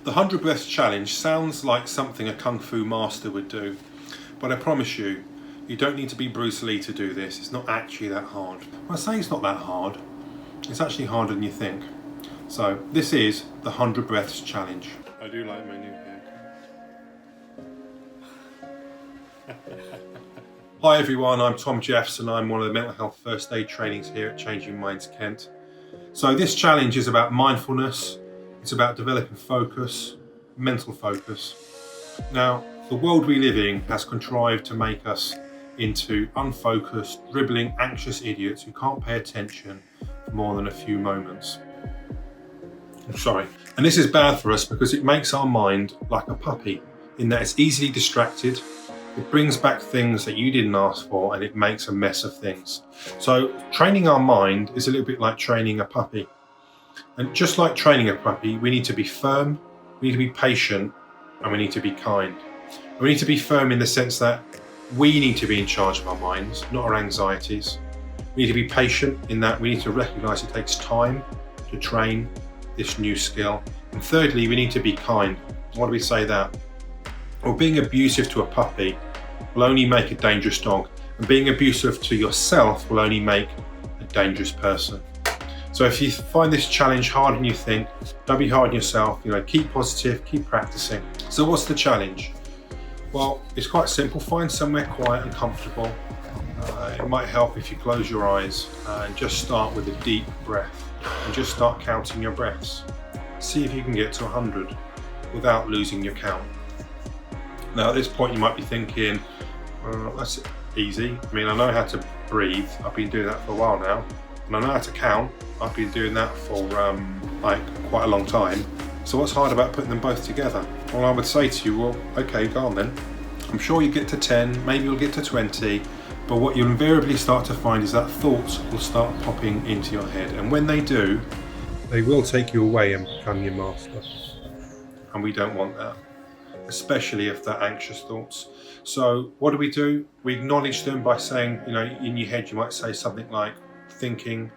The 100 breaths challenge sounds like something a Kung Fu master would do, but I promise you, you don't need to be Bruce Lee to do this. It's not actually that hard. When I say it's not that hard, it's actually harder than you think. So this is the 100 breaths challenge. I do like my new haircut. Hi everyone, I'm Tom Jeffs and I'm one of the mental health first aid trainings here at Changing Minds Kent. So this challenge is about mindfulness. It's about developing focus, mental focus. Now, the world we live in has contrived to make us into unfocused, dribbling, anxious idiots who can't pay attention for more than a few moments. And this is bad for us because it makes our mind like a puppy in that it's easily distracted, it brings back things that you didn't ask for, and it makes a mess of things. So training our mind is a little bit like training a puppy. And just like training a puppy, we need to be firm, we need to be patient, and we need to be kind. We need to be firm in the sense that we need to be in charge of our minds, not our anxieties. We need to be patient in that we need to recognise it takes time to train this new skill. And thirdly, we need to be kind. Why do we say that? Well, being abusive to a puppy will only make a dangerous dog, and being abusive to yourself will only make a dangerous person. So if you find this challenge harder than you think, don't be hard on yourself. Keep positive, keep practicing. So what's the challenge? Well, it's quite simple. Find somewhere quiet and comfortable. It might help if you close your eyes and just start with a deep breath and just start counting your breaths. See if you can get to 100 without losing your count. Now at this point you might be thinking, that's easy. I know how to breathe. I've been doing that for a while now. And I know how to count. I've been doing that for quite a long time. So what's hard about putting them both together? Well, I would say to you, well, okay, go on then. I'm sure you get to 10, maybe you'll get to 20, but what you'll invariably start to find is that thoughts will start popping into your head. And when they do, they will take you away and become your master. And we don't want that, especially if they're anxious thoughts. So what do? We acknowledge them by saying, in your head you might say something like, thinking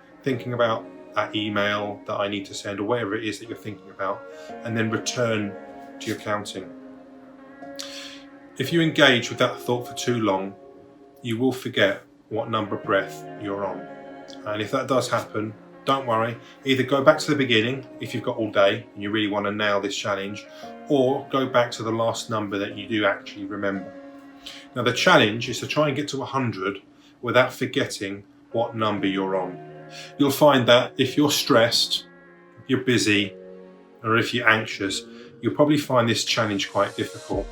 about that email that I need to send, or whatever it is that you're thinking about, and then return to your counting. If you engage with that thought for too long, you will forget what number of breath you're on. And if that does happen, don't worry. Either go back to the beginning if you've got all day and you really want to nail this challenge, or go back to the last number that you do actually remember. Now the challenge is to try and get to 100 without forgetting what number you're on. You'll find that if you're stressed, if you're busy, or if you're anxious, you'll probably find this challenge quite difficult.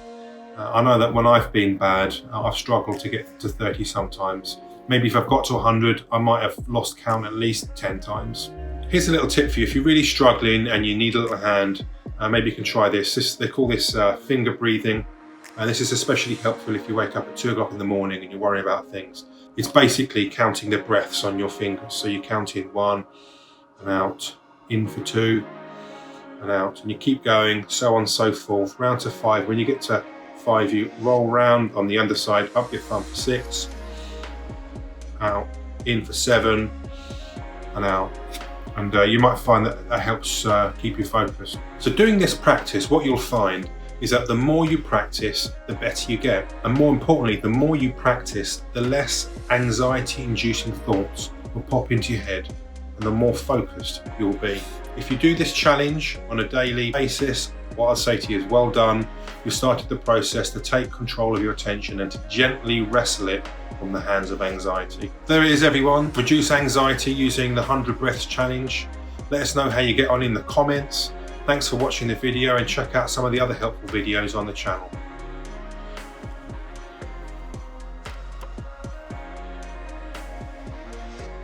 I know that when I've been bad, I've struggled to get to 30 sometimes. Maybe if I've got to 100, I might have lost count at least 10 times. Here's a little tip for you. If you're really struggling and you need a little hand, maybe you can try this. They call this finger breathing. And this is especially helpful if you wake up at 2 o'clock in the morning and you're worrying about things. It's basically counting the breaths on your fingers. So you count in 1 and out, in for 2 and out, and you keep going, so on and so forth, round to 5. When you get to 5, you roll round on the underside, up your thumb for 6, out, in for 7 and out. And you might find that helps keep you focused. So doing this practice, what you'll find is that the more you practice, the better you get. And more importantly, the more you practice, the less anxiety-inducing thoughts will pop into your head and the more focused you'll be. If you do this challenge on a daily basis, what I'll say to you is well done. You've started the process to take control of your attention and to gently wrestle it from the hands of anxiety. There it is, everyone. Reduce anxiety using the 100 breaths challenge. Let us know how you get on in the comments. Thanks for watching the video, and check out some of the other helpful videos on the channel.